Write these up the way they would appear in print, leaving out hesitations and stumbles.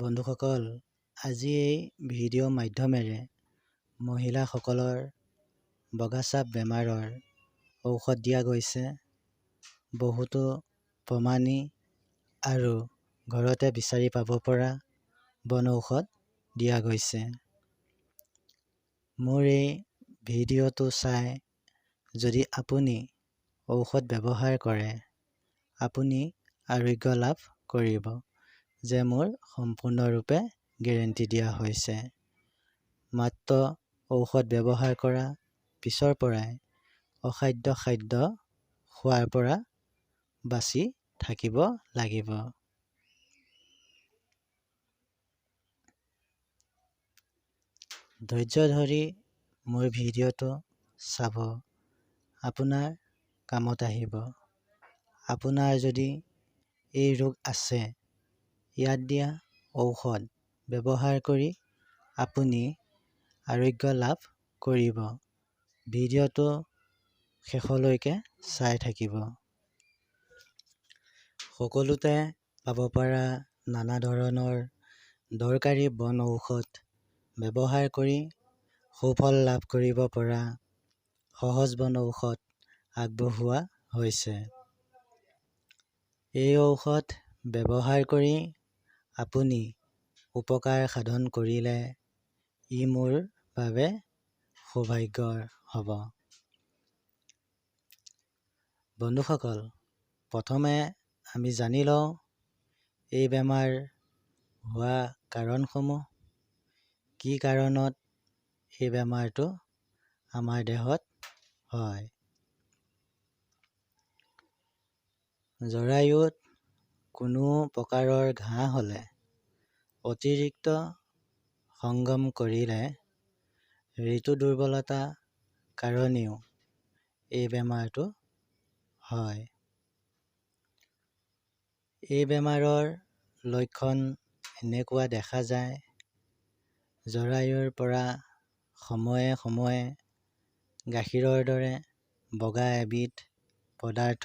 বন্ধুসকল, আজি এই ভিডিঅ' মাধ্যমেৰে মহিলাসকলৰ বগাচাপ বেমাৰৰ ঔষধ দিয়া গৈছে। বহুতো প্ৰমাণী আৰু ঘৰতে বিচাৰি পাব পৰা বনৌষধ দিয়া গৈছে। মোৰ এই ভিডিঅ'টো চাই যদি আপুনি ঔষধ ব্যৱহাৰ কৰে, আপুনি আৰোগ্য লাভ কৰিব যে মোৰ সম্পূৰ্ণৰূপে গেৰেণ্টি দিয়া হৈছে। মাত্ৰ ঔষধ ব্যৱহাৰ কৰা পিছৰ পৰাই অখাদ্য খাদ্য খোৱাৰ পৰা বাচি থাকিব লাগিব। ধৈৰ্য ধৰি মোৰ ভিডিঅ'টো চাব, আপোনাৰ কামত আহিব। আপোনাৰ যদি এই ৰোগ আছে, ইয়াত দিয়া ঔষধ ব্যৱহাৰ কৰি আপুনি আৰোগ্য লাভ কৰিব। ভিডিঅ'টো শেষলৈকে চাই থাকিব। সকলোতে পাব পৰা নানা ধৰণৰ দৰকাৰী বনৌষধ ব্যৱহাৰ কৰি সুফল লাভ কৰিব পৰা সহজ বনৌষধ আগবঢ়োৱা হৈছে। এই ঔষধ ব্যৱহাৰ কৰি আপুনি উপকাৰ সাধন কৰিলে ই মোৰ বাবে সৌভাগ্যৰ হ'ব। বন্ধুসকল, প্ৰথমে আমি জানি লওঁ এই বেমাৰ হোৱা কাৰণসমূহ। কি কাৰণত এই বেমাৰটো আমাৰ দেহত হয়? জৰায়ুত কোনো প্ৰকাৰৰ ঘাঁ হ'লে, অতিৰিক্ত সংগম কৰিলে, ঋতু দুৰ্বলতা কাৰণেও এই বেমাৰটো হয়। এই বেমাৰৰ লক্ষণ এনেকুৱা দেখা যায়: জৰায়ুৰ পৰা সময়ে সময়ে গাখীৰৰ দৰে বগা এবিধ পদাৰ্থ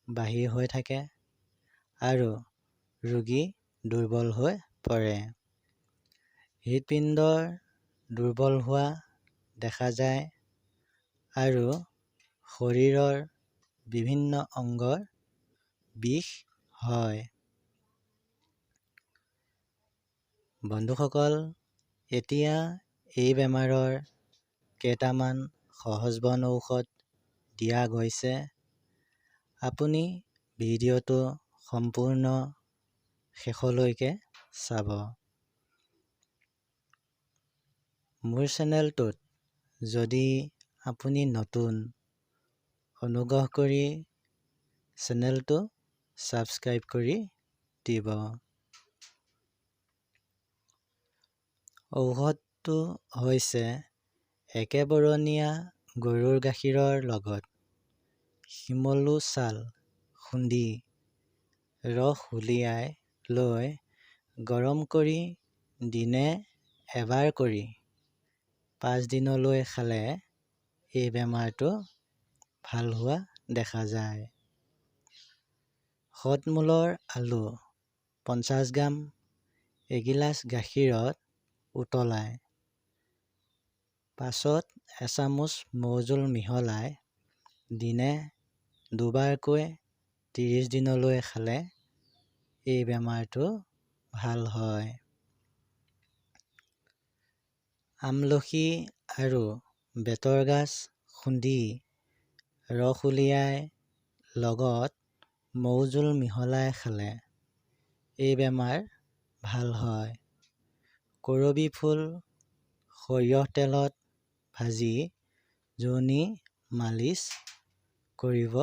বাহিৰ হৈ থাকে আৰু ৰোগী দুৰ্বল হৈ পৰে। হৃদপিণ্ডৰ দুৰ্বল হোৱা দেখা যায় আৰু শৰীৰৰ বিভিন্ন অংগৰ বিষ হয়। বন্ধুসকল, এতিয়া এই বেমাৰৰ কেইটামান সহজ বনৌষধ দিয়া গৈছে। আপুনি ভিডিঅ'টো সম্পূৰ্ণ শেষলৈকে চাব। মোৰ চেনেলটোত যদি আপুনি নতুন, অনুগ্ৰহ কৰি চেনেলটো ছাবস্ক্ৰাইব কৰি দিব। ঔষধটো হৈছে একেবৰণীয়া গৰুৰ গাখীৰৰ লগত শিমলু চাল খুন্দি ৰস উলিয়াই লৈ গৰম কৰি দিনে এবাৰ কৰি 5 দিনলৈ খালে এই বেমাৰটো ভাল হোৱা দেখা যায়। সৎমূলৰ আলু 50 গ্ৰাম এগিলাচ গাখীৰত উতলাই, পাছত এচামুচ মৌজোল মিহলাই দিনে দুবাৰকৈ 30 দিনলৈ খালে এই বেমাৰটো ভাল হয়। আমলখি আৰু বেতৰ গাজ খুন্দি ৰস উলিয়াই লগত মৌজোল মিহলাই খালে এই বেমাৰ ভাল হয়। কৰবী ফুল সৰিয়হ তেলত ভাজি যোনি মালিচ কৰিব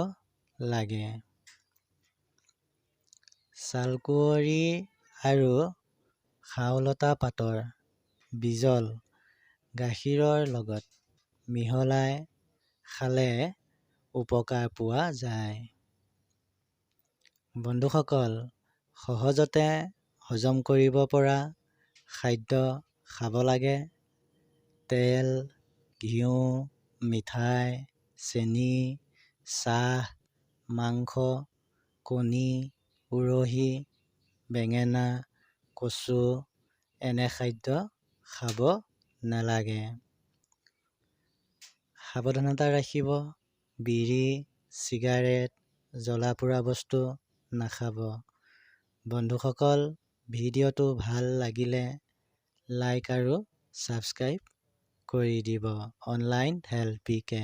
লাগে। ছালকুঁৱৰী আৰু শাউলতা পাতৰ বিজল গাখীৰৰ লগত মিহলাই খালে উপকাৰ পোৱা যায়। বন্ধুসকল, সহজতে হজম কৰিব পৰা খাদ্য খাব লাগে। তেল, ঘিউ, মিঠাই, চেনি, চাহ, মাংস, কণী, উৰহি, বেঙেনা, কচু এনে খাদ্য খাব নালাগে। সাৱধানতা ৰাখিব, বিড়ি, চিগাৰেট, জ্বলা পোৰা বস্তু নাখাব। বন্ধুসকল, ভিডিঅ'টো ভাল লাগিলে লাইক আৰু ছাবস্ক্ৰাইব কৰি দিব। অনলাইন হেল্প পিকে।